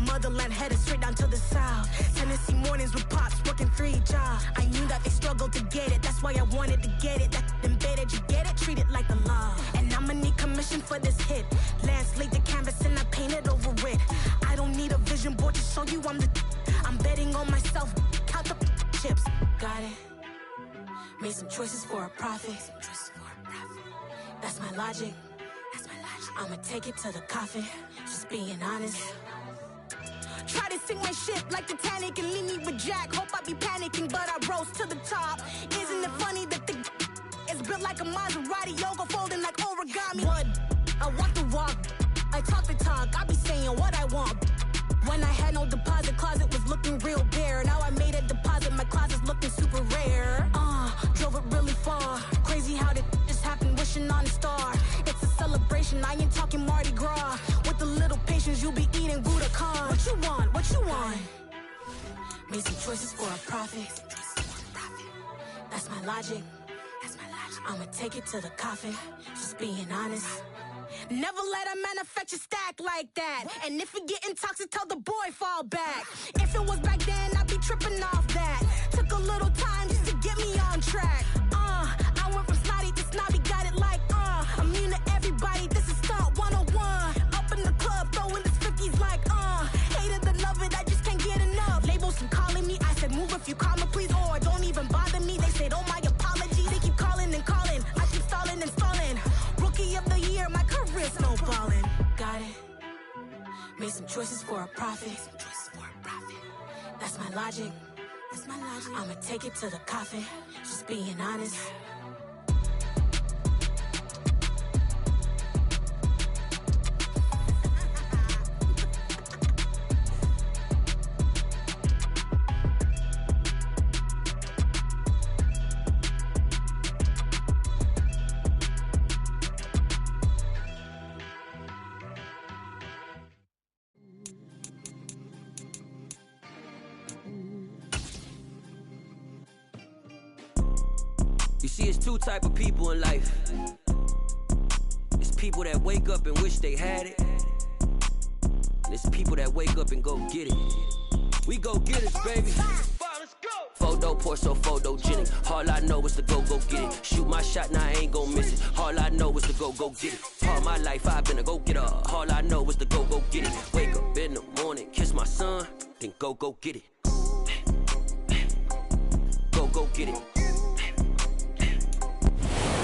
motherland, headed straight down to the south. Tennessee mornings with pops, working 3 jobs. I knew that they struggled to get it, that's why I wanted to get it. That embedded, you get it, treat it like the law. And I'ma need commission for this hit. Lance laid the canvas and I painted over it. I don't need a vision board to show you I'm betting on myself, count the chips. Got it. Made some choices for a profit. That's my logic. I'ma take it to the coffin, just being honest. Try to sink my ship like Titanic and leave me with Jack. Hope I be panicking, but I rose to the top. Isn't it funny that the is built like a Maserati, yoga folding like origami? What? I walk the walk, I talk the talk, I be saying what I want. When I had no deposit, closet was looking real bare. Now I made a deposit, my closet's looking super rare. Drove it really far. Crazy how did this happen, wishing on a star. It's a celebration, I ain't talking Mardi Gras. With a little patience, you'll be eating Budokan. What you want? What you want? Made some choices for a profit. That's my logic. I'ma take it to the coffin, just being honest. Never let a manufacture stack like that. And if it getting toxic, tell the boy fall back. If it was back then, I'd be tripping off that. Took a little time just to get me on track. I went from snotty to snobby, got it like, I'm immune to everybody, this is stunt 101. Up in the club, throwing this 50s like, hate it and love it, I just can't get enough. Labels and calling me, I said move if you call me please, or don't even bother me. They said, oh my apology, they keep calling and calling. I keep stalling and stalling. Rookie of the year, my career snowballing. Got it. Made some choices for a profit. That's my logic. I'ma take it to the coffin, just being honest. You see, it's 2 type of people in life. It's people that wake up and wish they had it, and it's people that wake up and go get it. We go get it, baby. Photo, Porso, photogenic. All I know is to go get it. Shoot my shot, now I ain't gon' miss it. All I know is to go get it. All my life I've been a go-getter. All I know is to go get it. Wake up in the morning, kiss my son, then go get it. Go get it.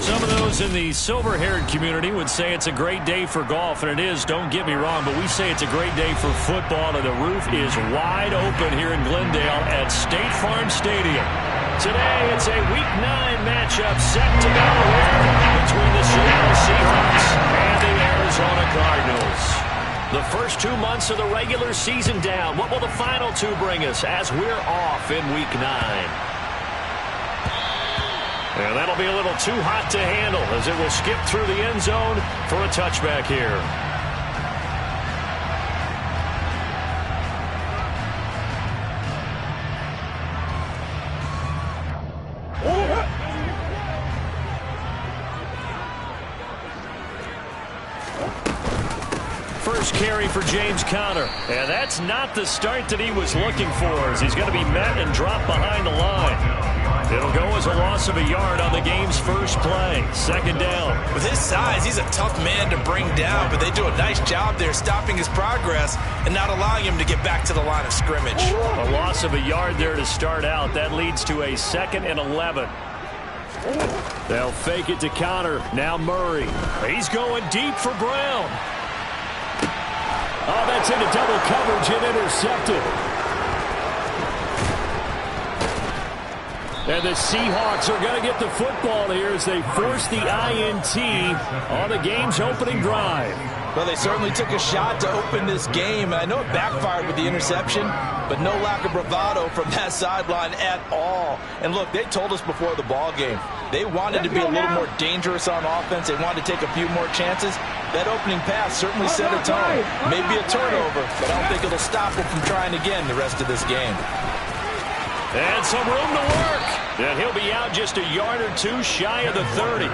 Some of those in the silver-haired community would say it's a great day for golf, and it is, don't get me wrong, but we say it's a great day for football, and the roof is wide open here in Glendale at State Farm Stadium. Today, it's a Week 9 matchup set to go here between the Seattle Seahawks and the Arizona Cardinals. The first 2 months of the regular season down. What will the final 2 bring us as we're off in Week 9? And that'll be a little too hot to handle as it will skip through the end zone for a touchback here. First carry for James Conner. And that's not the start that he was looking for, as he's going to be met and dropped behind the line. It'll go as a loss of a yard on the game's first play. Second down. With his size, he's a tough man to bring down, but they do a nice job there stopping his progress and not allowing him to get back to the line of scrimmage. A loss of a yard there to start out. That leads to a 2nd and 11. They'll fake it to Conner. Now Murray. He's going deep for Brown. Oh, that's into double coverage and intercepted. And the Seahawks are going to get the football here as they force the INT on the game's opening drive. Well, they certainly took a shot to open this game. I know it backfired with the interception, but no lack of bravado from that sideline at all. And look, they told us before the ball game, they wanted to be a little more dangerous on offense. They wanted to take a few more chances. That opening pass certainly set a tone. Maybe a turnover, but I don't think it'll stop them from trying again the rest of this game. And some room to work. And he'll be out just a yard or two shy of the 30.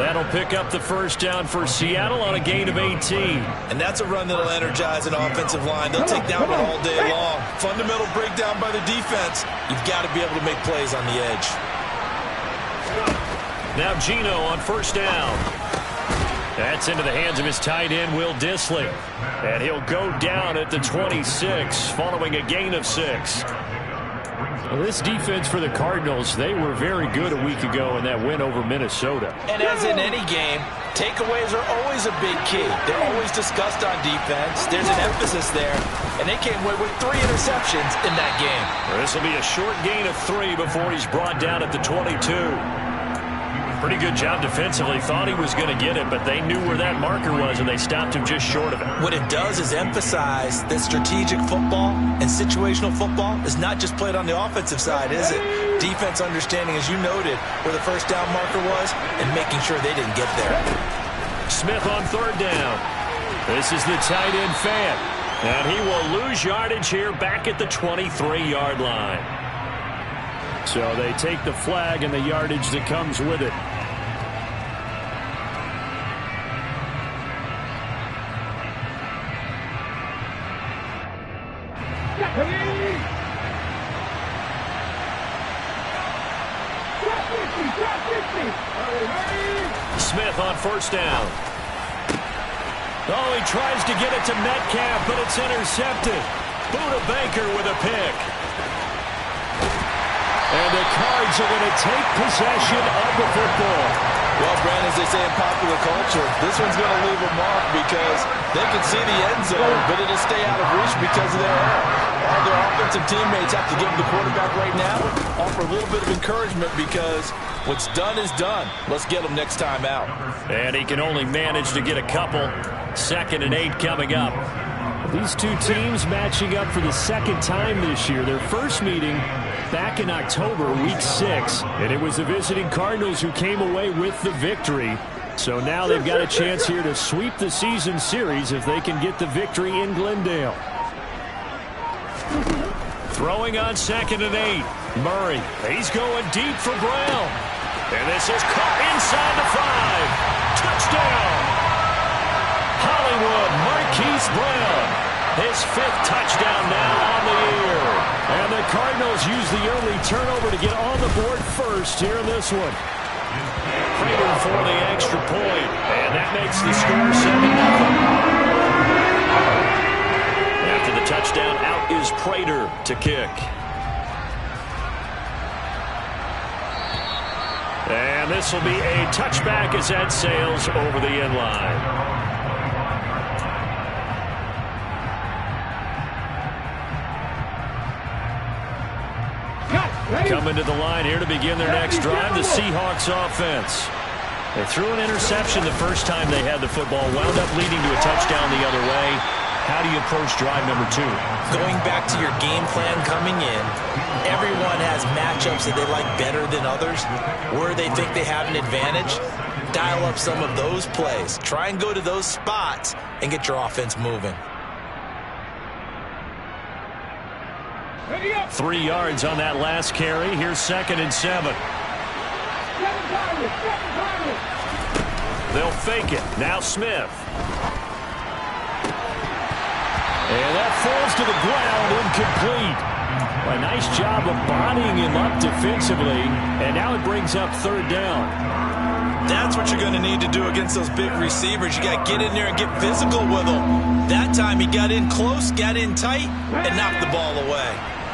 That'll pick up the first down for Seattle on a gain of 18. And that's a run that'll energize an offensive line. They'll take that one all day long. Fundamental breakdown by the defense. You've got to be able to make plays on the edge. Now Geno on first down. That's into the hands of his tight end, Will Dissly. And he'll go down at the 26 following a gain of 6. Well, this defense for the Cardinals, they were very good a week ago in that win over Minnesota. And as in any game, takeaways are always a big key. They're always discussed on defense. There's an emphasis there. And they came away with 3 interceptions in that game. This will be a short gain of 3 before he's brought down at the 22. Pretty good job defensively. Thought he was going to get it, but they knew where that marker was, and they stopped him just short of it. What it does is emphasize that strategic football and situational football is not just played on the offensive side, is it? Defense understanding, as you noted, where the first down marker was and making sure they didn't get there. Smith on third down. This is the tight end fan, and he will lose yardage here back at the 23-yard line. So they take the flag and the yardage that comes with it. Smith on first down. Oh, he tries to get it to Metcalf, but it's intercepted. Buda Baker with a pick. And the Cards are going to take possession of the football. Well, Brand, as they say in popular culture, this one's going to leave a mark because they can see the end zone, but it'll stay out of reach because of their error. All their offensive teammates have to give the quarterback right now, offer a little bit of encouragement because what's done is done. Let's get them next time out. And he can only manage to get a couple. 2nd and 8 coming up. These two teams matching up for the second time this year. Their first meeting back in October, week 6. And it was the visiting Cardinals who came away with the victory. So now they've got a chance here to sweep the season series if they can get the victory in Glendale. Throwing on 2nd and 8. Murray, he's going deep for Brown. And this is caught inside the 5. Touchdown! Hollywood Marquise Brown. His 5th touchdown now on the year. And the Cardinals use the early turnover to get on the board first here in this one. Prater for the extra point. And that makes the score 7-0. After the touchdown, out is Prater to kick. And this will be a touchback as that sails over the end line. Coming to the line here to begin their next drive, the Seahawks offense. They threw an interception the first time they had the football, wound up leading to a touchdown the other way. How do you approach drive number 2? Going back to your game plan coming in, everyone has matchups that they like better than others, where they think they have an advantage. Dial up some of those plays. Try and go to those spots and get your offense moving. 3 yards on that last carry. Here's 2nd and 7. They'll fake it. Now Smith. And that falls to the ground, incomplete. A nice job of bodying him up defensively. And now it brings up 3rd down. That's what you're going to need to do against those big receivers. You got to get in there and get physical with them. That time he got in close, got in tight, and knocked the ball away.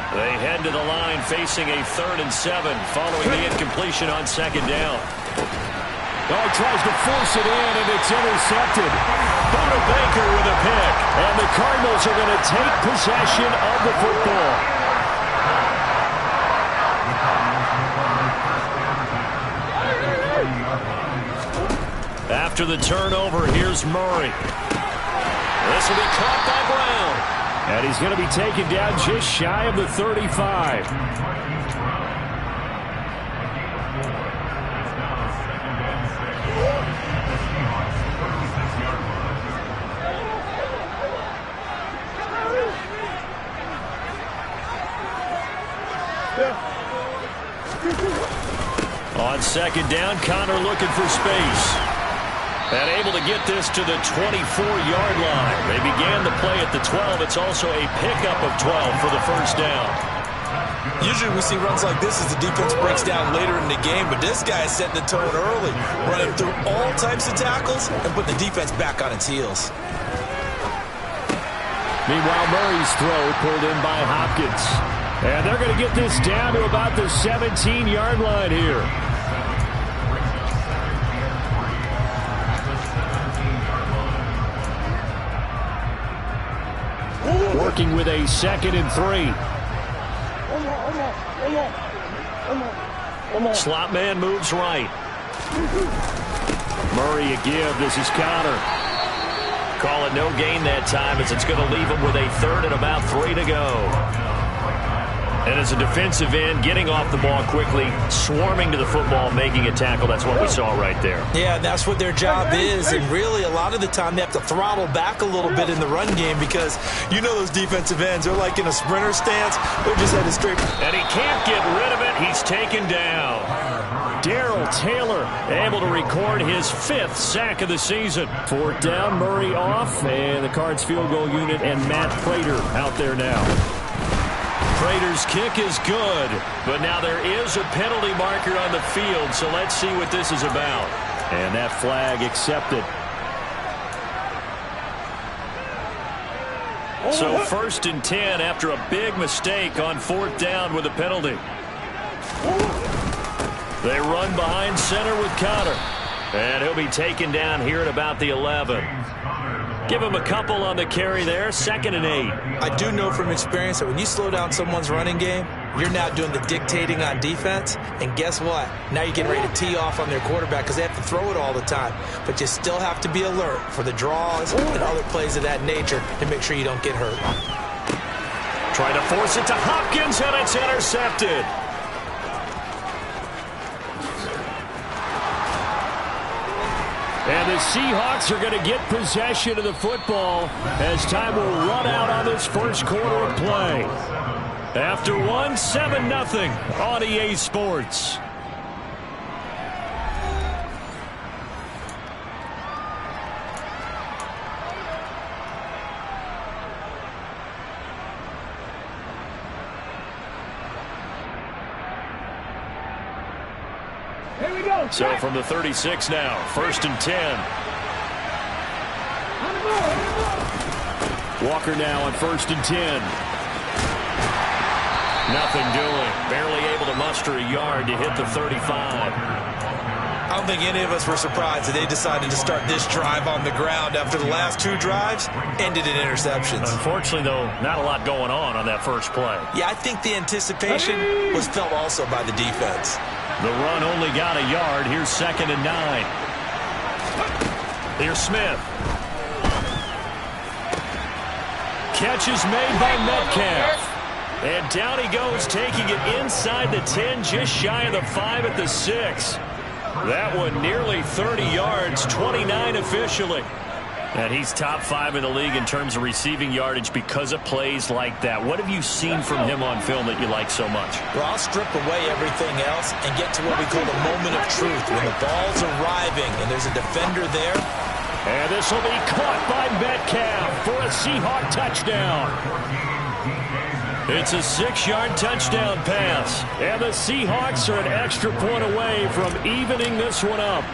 They head to the line facing a 3rd and 7 following the incompletion on 2nd down. Oh, he tries to force it in, and it's intercepted. Buda Baker with a pick. And the Cardinals are going to take possession of the football. After the turnover, here's Murray. This will be caught by Brown. And he's going to be taken down just shy of the 35. On second down, Connor looking for space. And able to get this to the 24-yard line. They began the play at the 12. It's also a pickup of 12 for the first down. Usually we see runs like this as the defense breaks down later in the game, but this guy is setting the tone early, running through all types of tackles and put the defense back on its heels. Meanwhile, Murray's throw pulled in by Hopkins. And they're going to get this down to about the 17-yard line here. Working with a 2nd and 3. Slot man moves right. Murray a give. This is Connor. Call it no gain that time as it's going to leave him with a 3rd and about 3 to go. And as a defensive end, getting off the ball quickly, swarming to the football, making a tackle. That's what we saw right there. Yeah, that's what their job is. And really, a lot of the time, they have to throttle back a little bit in the run game because you know those defensive ends, they're like in a sprinter stance. They're just headed straight. And he can't get rid of it. He's taken down. Darrell Taylor able to record his 5th sack of the season. 4th down, Murray off, and the Cards field goal unit and Matt Prater out there now. Prater's kick is good, but now there is a penalty marker on the field, so let's see what this is about. And that flag accepted. So 1st and 10 after a big mistake on 4th down with a penalty. They run behind center with Connor, and he'll be taken down here at about the 11. Give him a couple on the carry there. 2nd and 8. I do know from experience that when you slow down someone's running game, you're now doing the dictating on defense. And guess what? Now you're getting ready to tee off on their quarterback because they have to throw it all the time. But you still have to be alert for the draws and other plays of that nature to make sure you don't get hurt. Trying to force it to Hopkins, and it's intercepted. And the Seahawks are going to get possession of the football as time will run out on this first quarter of play. After 7-0 on EA Sports. So from the 36 now, 1st and 10. Walker now on 1st and 10. Nothing doing. Barely able to muster a yard to hit the 35. I don't think any of us were surprised that they decided to start this drive on the ground after the last 2 drives ended in interceptions. Unfortunately, though, not a lot going on that first play. Yeah, I think the anticipation was felt also by the defense. The run only got a yard. Here's 2nd and 9. Here's Smith. Catch is made by Metcalf. And down he goes, taking it inside the 10, just shy of the 5 at the 6. That one nearly 30 yards, 29 officially. And he's top 5 in the league in terms of receiving yardage because of plays like that. What have you seen from him on film that you like so much? Well, I'll strip away everything else and get to what we call the moment of truth. When the ball's arriving and there's a defender there. And this will be caught by Metcalf for a Seahawk touchdown. It's a 6-yard touchdown pass. And the Seahawks are an extra point away from evening this one up.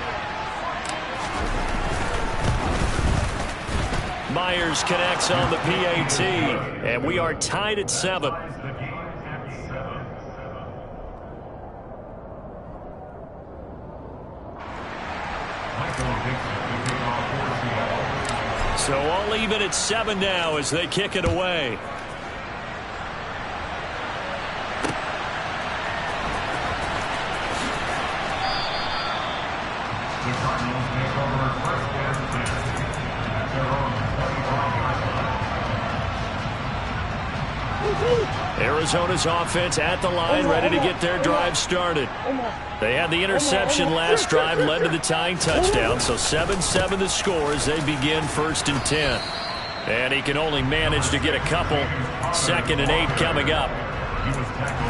Myers connects on the PAT, and we are tied at 7. So all even at 7 now as they kick it away. Arizona's offense at the line, ready to get their drive started. They had the interception last drive, led to the tying touchdown, so 7-7 the score as they begin 1st and 10. And he can only manage to get a couple. 2nd and 8 coming up.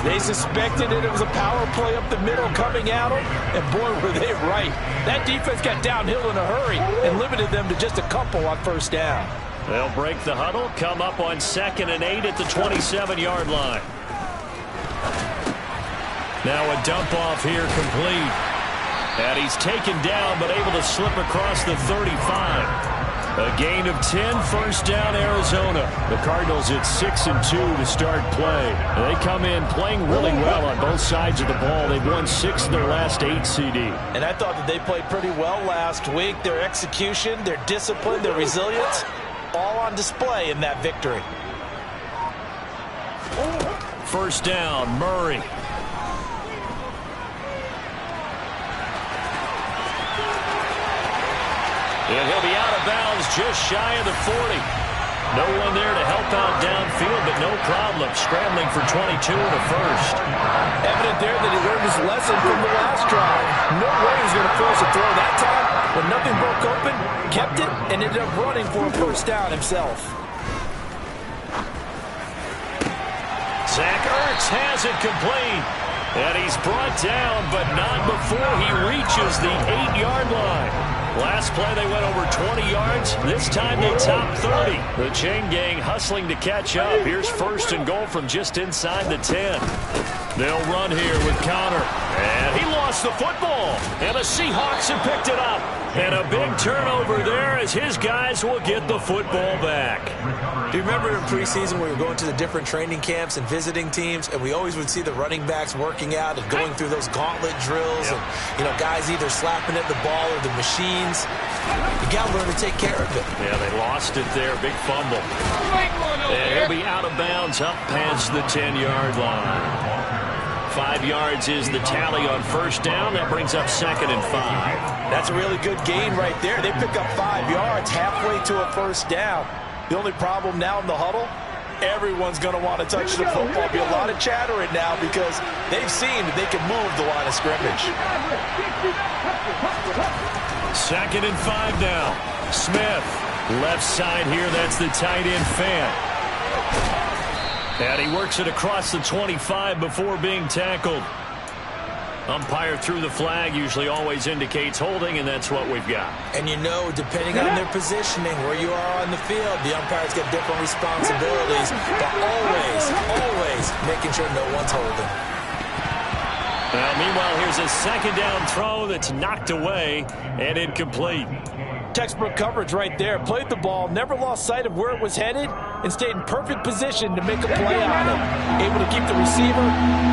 They suspected it was a power play up the middle coming at them, and boy, were they right. That defense got downhill in a hurry and limited them to just a couple on first down. They'll break the huddle, come up on 2nd and 8 at the 27-yard line. Now a dump off here complete. And he's taken down but able to slip across the 35. A gain of 10, first down Arizona. The Cardinals at 6-2 to start play. They come in playing really well on both sides of the ball. They've won 6 of their last 8 CD. And I thought that they played pretty well last week. Their execution, their discipline, their resilience, all on display in that victory. First down, Murray. And he'll be out of bounds just shy of the 40. No one there to help out downfield, but no problem scrambling for 22 and a first. Evident there that he learned his lesson from the last drive. No way he was going to force a throw that time. When nothing broke open, kept it, and ended up running for a first down himself. Zach Ertz has it complete. And he's brought down, but not before he reaches the 8-yard line. Last play, they went over 20 yards. This time, they topped 30. The chain gang hustling to catch up. Here's first and goal from just inside the 10. They'll run here with Conner. And he lost the football. And the Seahawks have picked it up. And a big turnover there as his guys will get the football back. Do you remember in preseason we were going to the different training camps and visiting teams, and we always would see the running backs working out and going through those gauntlet drills, and, you know, guys either slapping at the ball or the machines. You got to learn to take care of it. Yeah, they lost it there. Big fumble. And he'll be out of bounds up past the 10-yard line. 5 yards is the tally on first down. That brings up 2nd and 5. That's a really good gain right there. They pick up 5 yards halfway to a first down. The only problem now in the huddle, everyone's going to want to touch the football. There'll be a lot of chattering now because they've seen that they can move the line of scrimmage. 2nd and 5 now. Smith, left side here. That's the tight end Fant. And he works it across the 25 before being tackled. Umpire threw the flag, usually always indicates holding, and that's what we've got. And you know, depending on their positioning, where you are on the field, the umpires get different responsibilities, but always making sure no one's holding. Well, meanwhile, here's a 2nd down throw that's knocked away and incomplete. Textbook coverage right there. Played the ball, never lost sight of where it was headed, and stayed in perfect position to make a play on it. Able to keep the receiver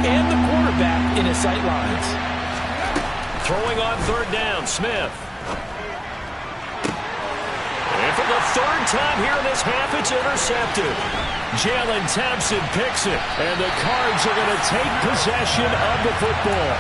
and the quarterback in his sight lines. Throwing on 3rd down, Smith. And for the 3rd time here in this half, it's intercepted. Jalen Thompson picks it, and the Cards are going to take possession of the football.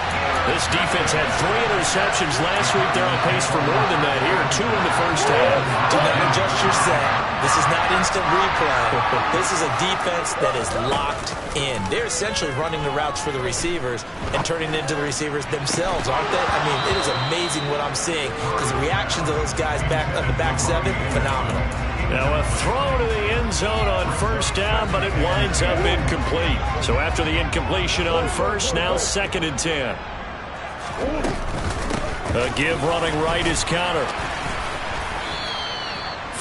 This defense had 3 interceptions last week. They're on pace for more than that here. 2 in the first half. Do not adjust your set. This is not instant replay. This is a defense that is locked in. They're essentially running the routes for the receivers and turning it into the receivers themselves, aren't they? I mean, it is amazing what I'm seeing because the reactions of those guys back on the back 7, phenomenal. Now a throw to the end zone on first down, but it winds up incomplete. So after the incompletion on first, now 2nd and 10. A give running right is Conner.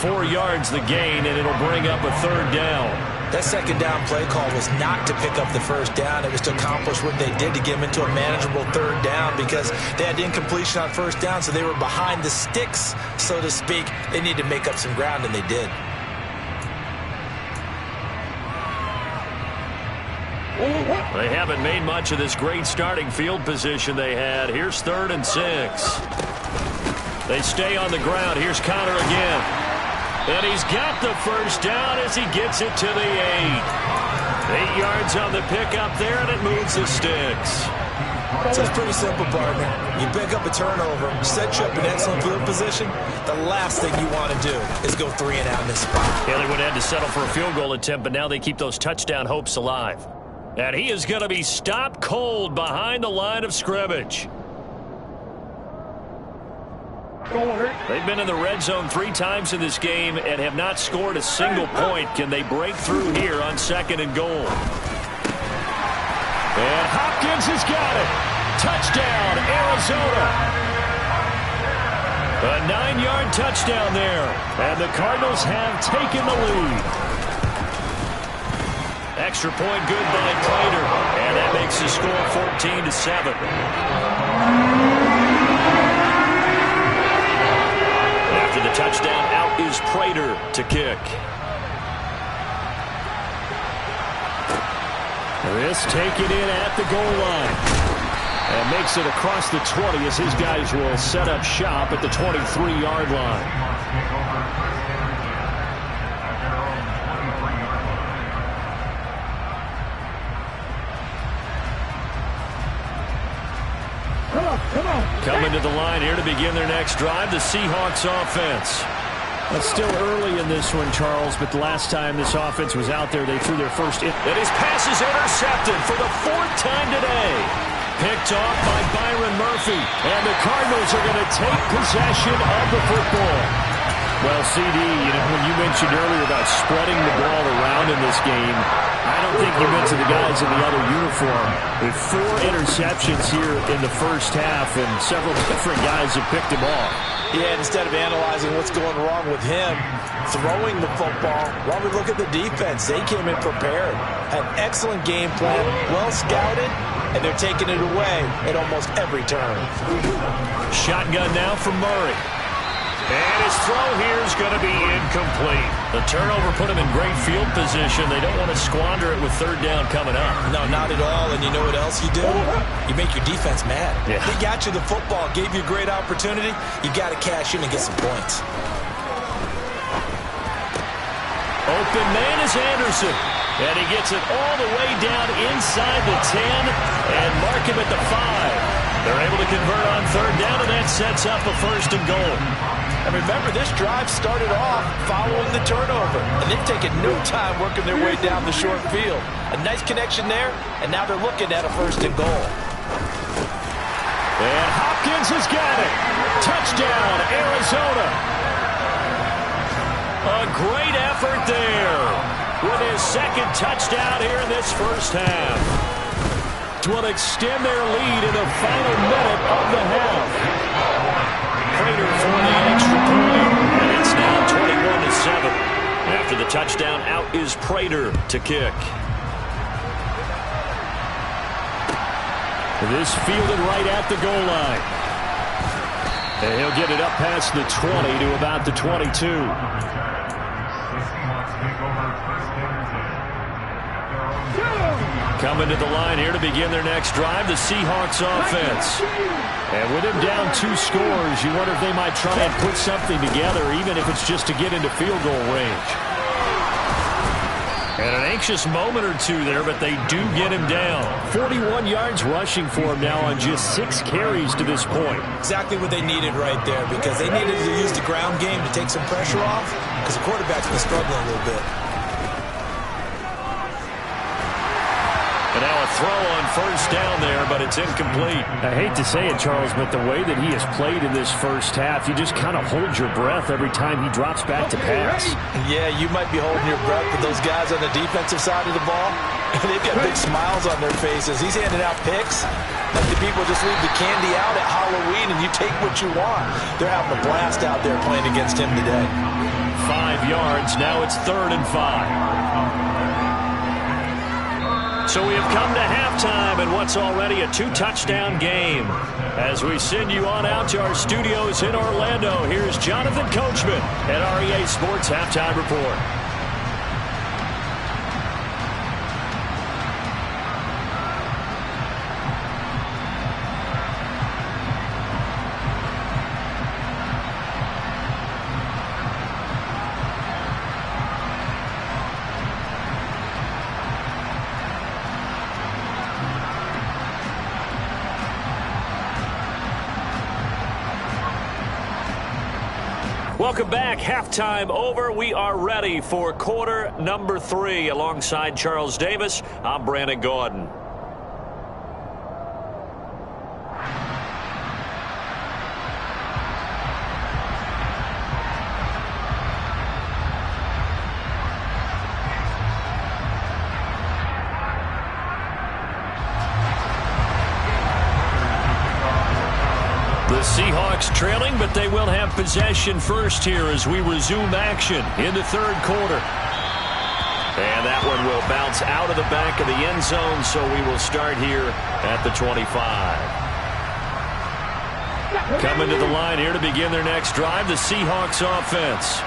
4 yards the gain, and it'll bring up a 3rd down. That 2nd down play call was not to pick up the first down. It was to accomplish what they did to get them into a manageable 3rd down because they had incompletion on first down, so they were behind the sticks, so to speak. They needed to make up some ground, and they did. They haven't made much of this great starting field position they had. Here's 3rd and 6. They stay on the ground. Here's Conner again. And he's got the first down as he gets it to the 8. 8 yards on the pickup there, and it moves the sticks. So it's pretty simple, partner. You pick up a turnover, set you up in excellent field position. The last thing you want to do is go 3 and out in this spot. Yeah, they would have had to settle for a field goal attempt, but now they keep those touchdown hopes alive. And he is going to be stopped cold behind the line of scrimmage. They've been in the red zone 3 times in this game and have not scored a single point. Can they break through here on 2nd and goal? And Hopkins has got it. Touchdown, Arizona. A 9-yard touchdown there. And the Cardinals have taken the lead. Extra point good by Prater. And that makes the score 14-7. After the touchdown, out is Prater to kick. This taken in at the goal line. And makes it across the 20 as his guys will set up shop at the 23-yard line. Coming to the line here to begin their next drive, the Seahawks offense. It's still early in this one, Charles, but the last time this offense was out there, they threw their first in. And his pass is intercepted for the 4th time today. Picked off by Byron Murphy. And the Cardinals are going to take possession of the football. Well, CD, when you mentioned earlier about spreading the ball around in this game, I don't think you meant to the guys in the other uniform. With 4 interceptions here in the first half, and several different guys have picked him off. Yeah, instead of analyzing what's going wrong with him, throwing the football, while we look at the defense, they came in prepared, had excellent game plan, well scouted, and they're taking it away at almost every turn. Shotgun now from Murray. And his throw here is going to be incomplete. The turnover put him in great field position. They don't want to squander it with 3rd down coming up. No, not at all. And you know what else you do? You make your defense mad. Yeah. They got you the football, gave you a great opportunity. You got to cash in and get some points. Open man is Anderson. And he gets it all the way down inside the 10 and mark him at the 5. They're able to convert on 3rd down, and that sets up a 1st and goal. And remember, this drive started off following the turnover, and they've taken no time working their way down the short field. A nice connection there, and now they're looking at a 1st and goal. And Hopkins has got it. Touchdown, Arizona. A great effort there with his 2nd touchdown here in this first half. Will extend their lead in the final minute of the half. Prater for the extra point, and it's now 21-7. After the touchdown, out is Prater to kick. This fielded right at the goal line. And he'll get it up past the 20 to about the 22. Coming to the line here to begin their next drive, the Seahawks offense. And with him down 2 scores, you wonder if they might try and put something together, even if it's just to get into field goal range. And an anxious moment or two there, but they do get him down. 41 yards rushing for him now on just 6 carries to this point. Exactly what they needed right there, because they needed to use the ground game to take some pressure off, because the quarterback's been struggling a little bit. And now a throw on 1st down there, but it's incomplete. I hate to say it, Charles, but the way that he has played in this first half, you just kind of hold your breath every time he drops back to pass. Yeah, you might be holding your breath, but those guys on the defensive side of the ball, they've got big smiles on their faces. He's handing out picks like the people just leave the candy out at Halloween and you take what you want. They're having a blast out there playing against him today. 5 yards. Now it's 3rd and 5. So we have come to halftime in what's already a 2-touchdown game. As we send you on out to our studios in Orlando, here's Jonathan Coachman at REA Sports Halftime Report. Welcome back. Halftime over. We are ready for quarter number 3. Alongside Charles Davis, I'm Brandon Gordon. The Seahawks trailing, but they will have possession first here as we resume action in the third quarter. And that one will bounce out of the back of the end zone, so we will start here at the 25. Coming to the line here to begin their next drive, the Seahawks offense.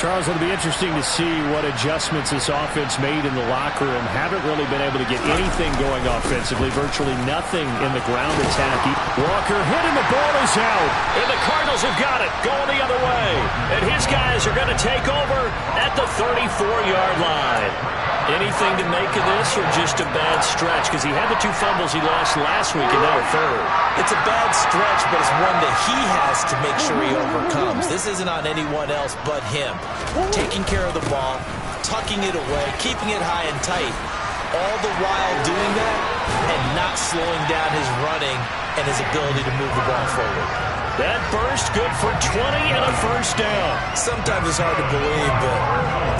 Charles, it'll be interesting to see what adjustments this offense made in the locker room. Haven't really been able to get anything going offensively. Virtually nothing in the ground attack. Walker hit and the ball is out. And the Cardinals have got it going the other way. And his guys are going to take over at the 34-yard line. Anything to make of this or just a bad stretch? Because he had the 2 fumbles he lost last week and now a third. It's a bad stretch, but it's one that he has to make sure he overcomes. This isn't on anyone else but him. Taking care of the ball, tucking it away, keeping it high and tight, all the while doing that and not slowing down his running and his ability to move the ball forward. That burst good for 20 and a first down. Sometimes it's hard to believe, but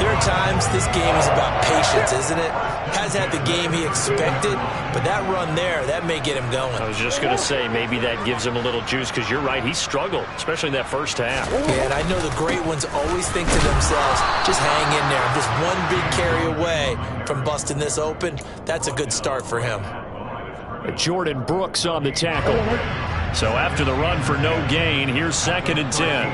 there are times this game is about patience, isn't it? Has had the game he expected, but that run there, that may get him going. I was just going to say, maybe that gives him a little juice, because you're right, he struggled, especially in that first half. Yeah, and I know the great ones always think to themselves, just hang in there. I'm just one big carry away from busting this open. That's a good start for him. Jordan Brooks on the tackle. So after the run for no gain, here's 2nd and 10.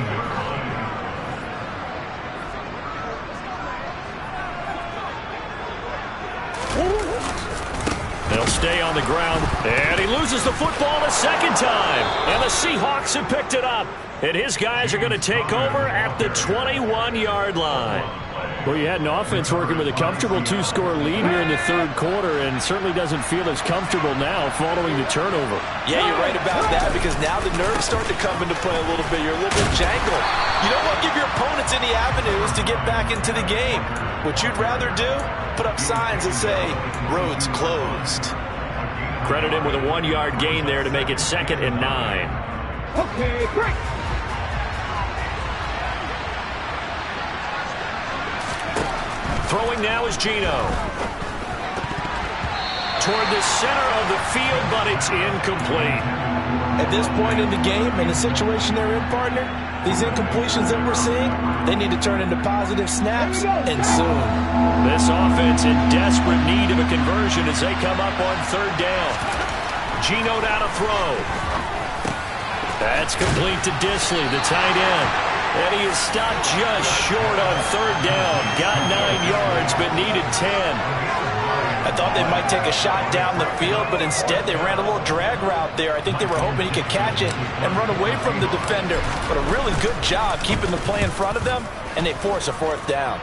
They'll stay on the ground, and he loses the football a second time. And the Seahawks have picked it up. And his guys are going to take over at the 21-yard line. Well, you had an offense working with a comfortable 2-score lead here in the third quarter, and certainly doesn't feel as comfortable now following the turnover. Yeah, you're right about that, because now the nerves start to come into play a little bit. You're a little bit jangled. You don't want to give your opponents any avenues to get back into the game. What you'd rather do, put up signs that say, roads closed. Credit him with a 1-yard gain there to make it 2nd and 9. Okay, break. Throwing now is Geno. Toward the center of the field, but it's incomplete. At this point in the game, in the situation they're in, partner, these incompletions that we're seeing, they need to turn into positive snaps, and soon. This offense in desperate need of a conversion as they come up on 3rd down. Geno down to throw. That's complete to Disley, the tight end. And he is stopped just short on 3rd down. Got 9 yards, but needed 10. I thought they might take a shot down the field, but instead they ran a little drag route there. I think they were hoping he could catch it and run away from the defender. But a really good job keeping the play in front of them, and they force a 4th down.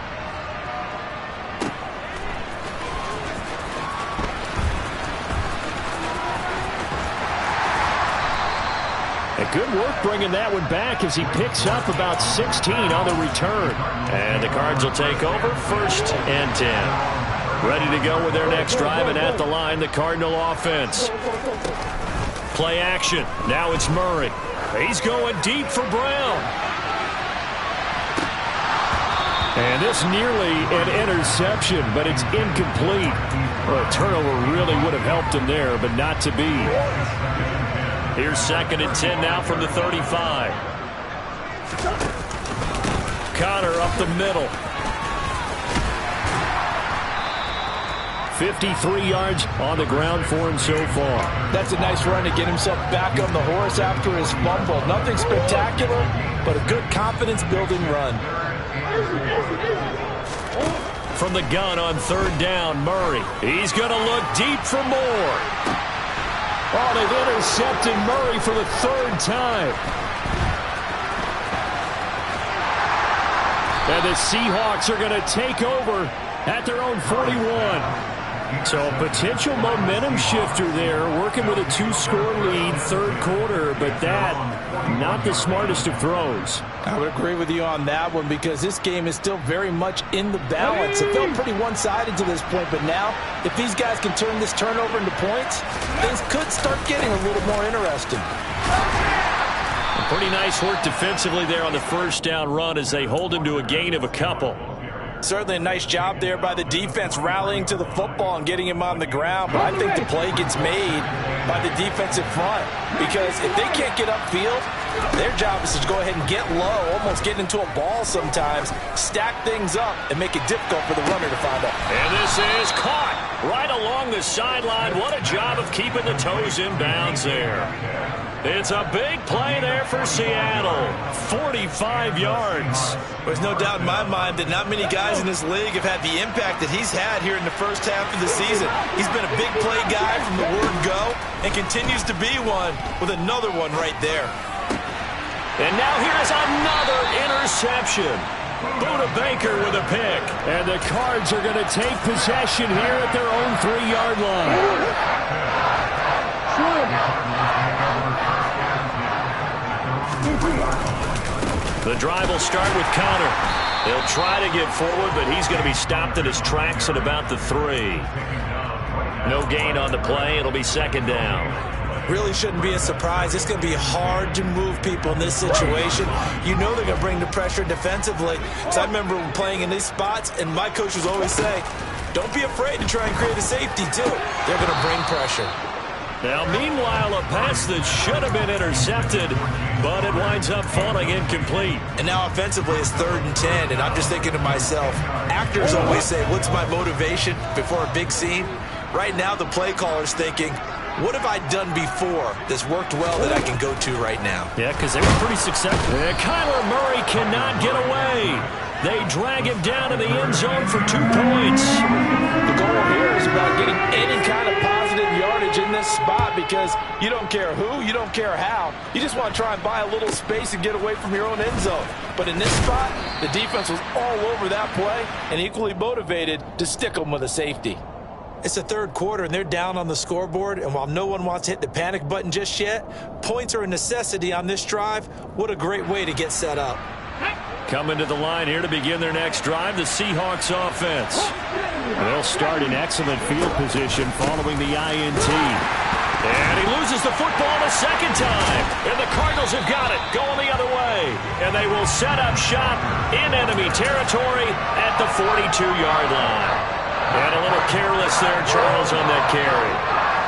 Good work bringing that one back as he picks up about 16 on the return. And the Cards will take over 1st and 10. Ready to go with their next drive, and at the line, the Cardinal offense. Play action. Now it's Murray. He's going deep for Brown. And this nearly an interception, but it's incomplete. Well, a turnover really would have helped him there, but not to be. Here's 2nd and 10 now from the 35. Connor up the middle. 53 yards on the ground for him so far. That's a nice run to get himself back on the horse after his fumble. Nothing spectacular, but a good confidence-building run. From the gun on 3rd down, Murray. He's going to look deep for more. Oh, they've intercepted Murray for the 3rd time. And the Seahawks are going to take over at their own 41. So a potential momentum shifter there, working with a 2-score lead, 3rd quarter, but that, not the smartest of throws. I would agree with you on that one, because this game is still very much in the balance. It felt pretty one-sided to this point, but now, if these guys can turn this turnover into points, things could start getting a little more interesting. Pretty nice work defensively there on the 1st down run as they hold him to a gain of a couple. Certainly a nice job there by the defense rallying to the football and getting him on the ground. But I think the play gets made by the defensive front because if they can't get upfield, their job is to go ahead and get low, almost get into a ball sometimes, stack things up, and make it difficult for the runner to find out. And this is caught right along the sideline. What a job of keeping the toes in bounds there. It's a big play there for Seattle. 45 yards. There's no doubt in my mind that not many guys in this league have had the impact that he's had here in the first half of the season. He's been a big play guy from the word go and continues to be one with another one right there. And now here's another interception. Buda Baker with a pick. And the Cards are going to take possession here at their own 3-yard line. The drive will start with Connor. They'll try to get forward, but he's going to be stopped at his tracks at about the 3. No gain on the play. It'll be second down. Really shouldn't be a surprise. It's going to be hard to move people in this situation. You know they're going to bring the pressure defensively. So I remember playing in these spots, and my coach was always saying, don't be afraid to try and create a safety, too. They're going to bring pressure. Now, meanwhile, a pass that should have been intercepted, but it winds up falling incomplete. And now offensively it's 3rd and 10, and I'm just thinking to myself, actors always say, what's my motivation before a big scene? Right now the play caller's thinking, what have I done before that's worked well that I can go to right now? Yeah, because they were pretty successful. And Kyler Murray cannot get away. They drag him down to the end zone for 2 points. The goal here is about getting any kind of positive yardage in this spot because you don't care who, you don't care how. You just want to try and buy a little space and get away from your own end zone. But in this spot, the defense was all over that play and equally motivated to stick them with a safety. It's the 3rd quarter, and they're down on the scoreboard, and while no one wants to hit the panic button just yet, points are a necessity on this drive. What a great way to get set up. Coming to the line here to begin their next drive, the Seahawks offense. They'll start in excellent field position following the INT. And he loses the football a second time. And the Cardinals have got it, going the other way. And they will set up shop in enemy territory at the 42-yard line. And a little careless there, Charles, on that carry.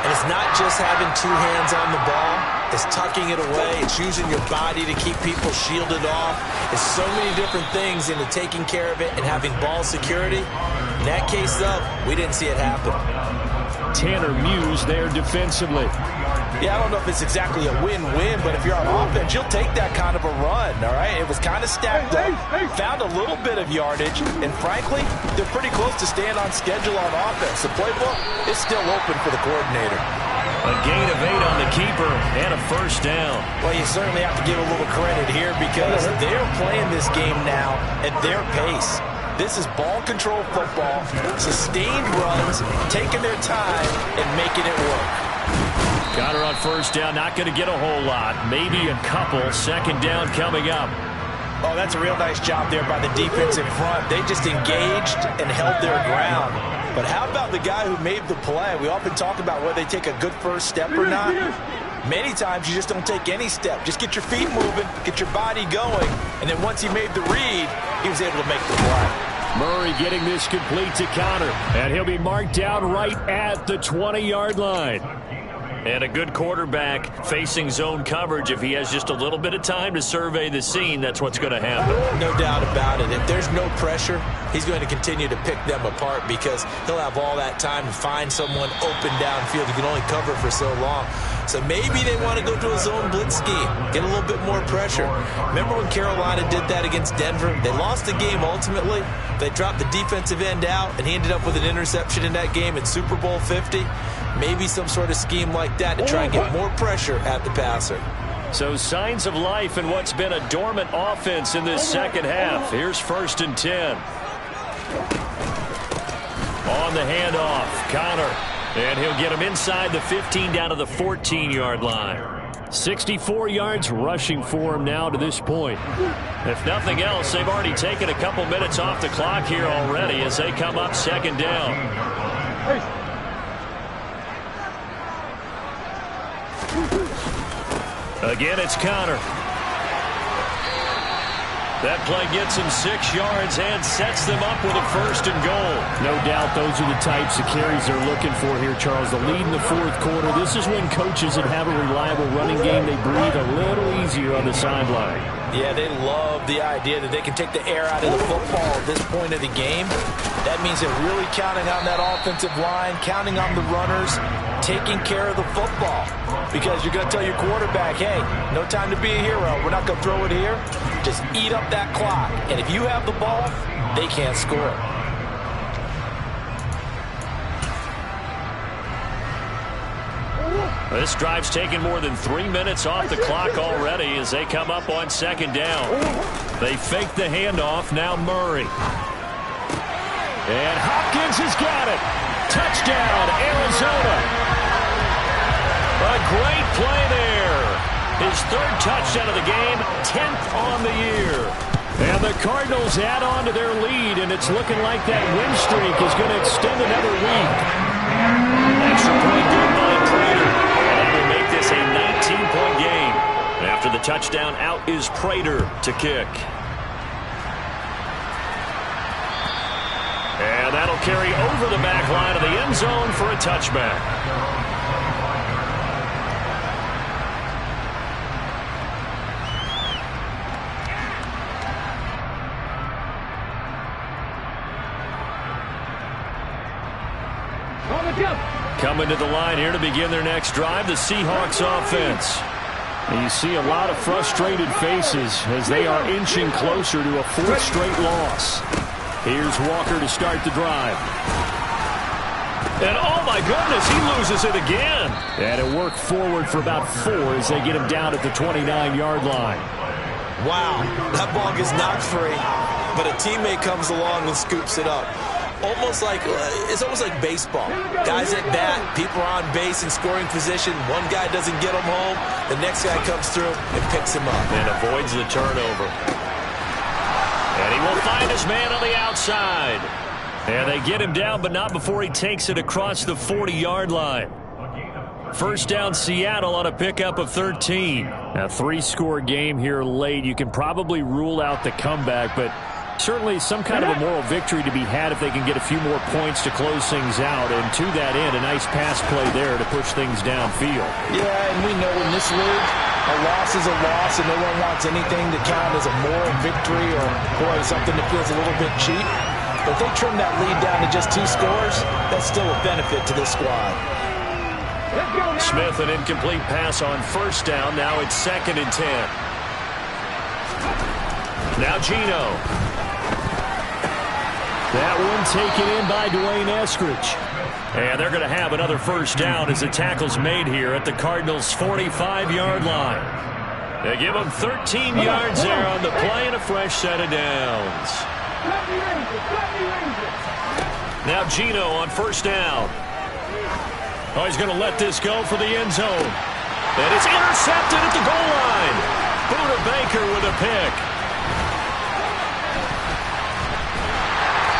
And it's not just having 2 hands on the ball. It's tucking it away. It's using your body to keep people shielded off. It's so many different things into taking care of it and having ball security. In that case, though, we didn't see it happen. Tanner Muse there defensively. Yeah, I don't know if it's exactly a win-win, but if you're on offense, you'll take that kind of a run, all right? It was kind of stacked up, found a little bit of yardage, and frankly, they're pretty close to staying on schedule on offense. The playbook is still open for the coordinator. A gain of 8 on the keeper and a first down. Well, you certainly have to give a little credit here because they're playing this game now at their pace. This is ball control football, sustained runs, taking their time and making it work. Connor on first down, not going to get a whole lot. Maybe a couple. Second down coming up. Oh, that's a real nice job there by the defensive front. They just engaged and held their ground. But how about the guy who made the play? We often talk about whether they take a good first step or not. Many times you just don't take any step. Just get your feet moving, get your body going, and then once he made the read, he was able to make the play. Murray getting this complete to Connor, and he'll be marked down right at the 20-yard line. And a good quarterback facing zone coverage. If he has just a little bit of time to survey the scene, that's what's going to happen. No doubt about it. If there's no pressure, he's going to continue to pick them apart because he'll have all that time to find someone open downfield. He can only cover for so long. So maybe they want to go to a zone blitz scheme, get a little bit more pressure. Remember when Carolina did that against Denver? They lost the game ultimately. They dropped the defensive end out, and he ended up with an interception in that game in Super Bowl 50. Maybe some sort of scheme like that to try and get more pressure at the passer. So signs of life in what's been a dormant offense in this second half. Here's 1st and 10. On the handoff, Connor. And he'll get him inside the 15 down to the 14-yard line. 64 yards rushing for him now to this point. If nothing else, they've already taken a couple minutes off the clock here already as they come up second down. Again, it's Connor. That play gets him 6 yards and sets them up with a 1st and goal. No doubt those are the types of carries they're looking for here, Charles. The lead in the 4th quarter. This is when coaches that have a reliable running game, they breathe a little easier on the sideline. Yeah, they love the idea that they can take the air out of the football at this point of the game. That means they're really counting on that offensive line, counting on the runners, taking care of the football. Because you're going to tell your quarterback, hey, no time to be a hero. We're not going to throw it here. Just eat up that clock. And if you have the ball, they can't score. This drive's taken more than 3 minutes off the clock already as they come up on 2nd down. They fake the handoff. Now Murray. And Hopkins has got it. Touchdown, Arizona. A great play there. His 3rd touchdown of the game, 10th on the year. And the Cardinals add on to their lead, and it's looking like that win streak is going to extend another week. Extra point good by Prater. And that will make this a 19-point game. And after the touchdown, out is Prater to kick. And that'll carry over the back line of the end zone for a touchback. Coming to the line here to begin their next drive, the Seahawks offense. And you see a lot of frustrated faces as they are inching closer to a 4th straight loss. Here's Walker to start the drive. And oh my goodness, he loses it again. And it worked forward for about 4 as they get him down at the 29-yard line. Wow, that ball gets knocked free, but a teammate comes along and scoops it up. It's almost like baseball. Guys at bat, people are on base in scoring position. One guy doesn't get him home. The next guy comes through and picks him up. And avoids the turnover. And he will find his man on the outside. And they get him down, but not before he takes it across the 40-yard line. 1st down, Seattle on a pickup of 13. A 3-score game here late. You can probably rule out the comeback, but certainly some kind of a moral victory to be had if they can get a few more points to close things out. And to that end, a nice pass play there to push things downfield. Yeah, and we know in this league, a loss is a loss, and no one wants anything to count as a moral victory or, boy, something that feels a little bit cheap. But if they trim that lead down to just 2 scores, that's still a benefit to this squad. Smith, an incomplete pass on 1st down. Now it's 2nd and 10. Now Geno. That one taken in by Dwayne Eskridge. And they're going to have another 1st down as the tackle's made here at the Cardinals' 45-yard line. They give them 13 yards there on the play and a fresh set of downs. Now Geno on 1st down. Oh, he's going to let this go for the end zone. And it's intercepted at the goal line. Buda Baker with a pick.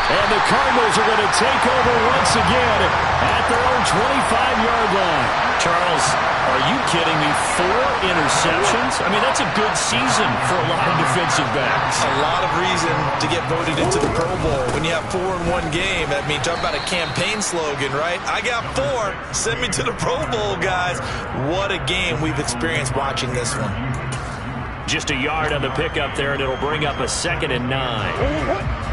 And the Cardinals are going to take over once again at their own 25-yard line. Charles, are you kidding me? 4 interceptions? I mean, that's a good season for a lot of defensive backs. A lot of reason to get voted into the Pro Bowl. When you have 4 in one game, I mean, talk about a campaign slogan, right? I got 4. Send me to the Pro Bowl, guys. What a game we've experienced watching this one. Just a yard on the pickup there, and it'll bring up a 2nd and 9.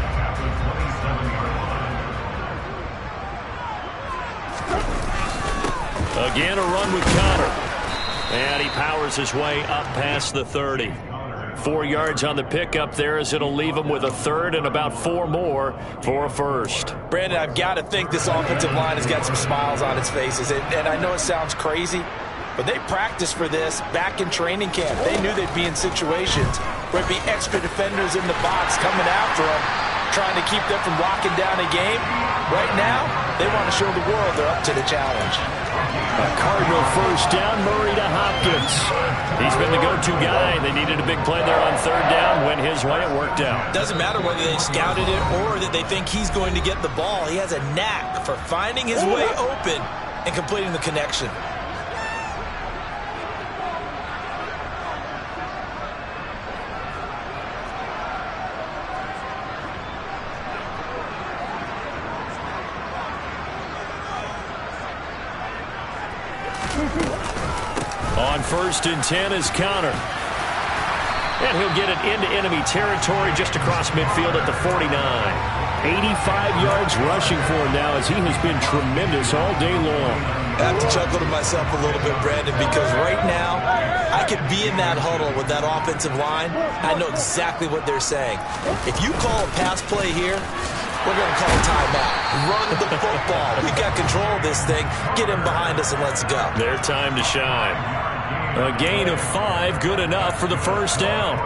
Again, a run with Connor. And he powers his way up past the 30. 4 yards on the pickup there as it'll leave him with a 3rd and about 4 more for a 1st. Brandon, I've got to think this offensive line has got some smiles on its faces. And I know it sounds crazy, but they practiced for this back in training camp. They knew they'd be in situations where there'd be extra defenders in the box coming after them, trying to keep them from locking down a game. Right now, they want to show the world they're up to the challenge. A Cardinal 1st down, Murray to Hopkins. He's been the go-to guy. They needed a big play there on 3rd down. Went his way. It worked out. Doesn't matter whether they scouted it or that they think he's going to get the ball. He has a knack for finding his way open and completing the connection. On 1st and 10 is counter. And he'll get it into enemy territory just across midfield at the 49. 85 yards rushing for him now as he has been tremendous all day long. I have to chuckle to myself a little bit, Brandon, because right now I could be in that huddle with that offensive line. I know exactly what they're saying. If you call a pass play here, we're going to call a timeout. Run the football. We got control of this thing. Get him behind us and let's go. Their time to shine. A gain of 5, good enough for the first down.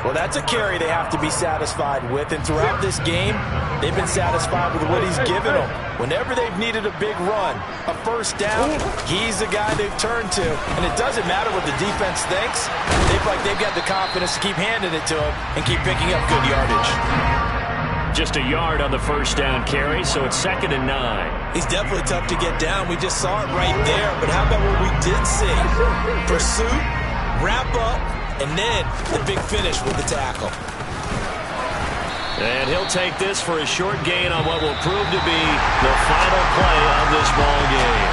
Well, that's a carry they have to be satisfied with, and throughout this game, they've been satisfied with what he's given them. Whenever they've needed a big run, a first down, he's the guy they've turned to, and it doesn't matter what the defense thinks. They feel like they've got the confidence to keep handing it to him and keep picking up good yardage. Just a yard on the first down carry, so it's 2nd and 9. He's definitely tough to get down. We just saw it right there, but how about what we did see? Pursuit, wrap up, and then the big finish with the tackle. And he'll take this for a short gain on what will prove to be the final play of this ball game.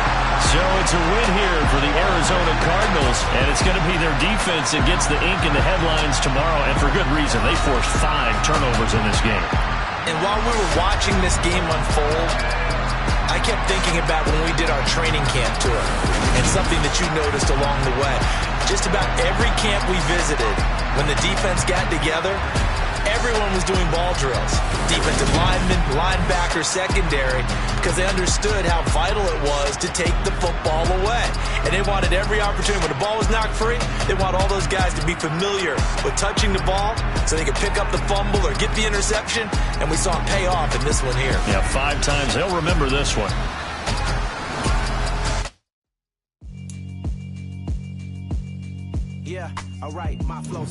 So it's a win here for the Arizona Cardinals, and it's going to be their defense that gets the ink in the headlines tomorrow, and for good reason. They forced 5 turnovers in this game. And while we were watching this game unfold, I kept thinking about when we did our training camp tour and something that you noticed along the way. Just about every camp we visited, when the defense got together, everyone was doing ball drills. Defensive linemen, linebackers, secondary, because they understood how vital it was to take the football away. And they wanted every opportunity. When the ball was knocked free, they want all those guys to be familiar with touching the ball so they could pick up the fumble or get the interception. And we saw it pay off in this one here. Yeah, 5 times. They'll remember this one. Yeah, all right, my flow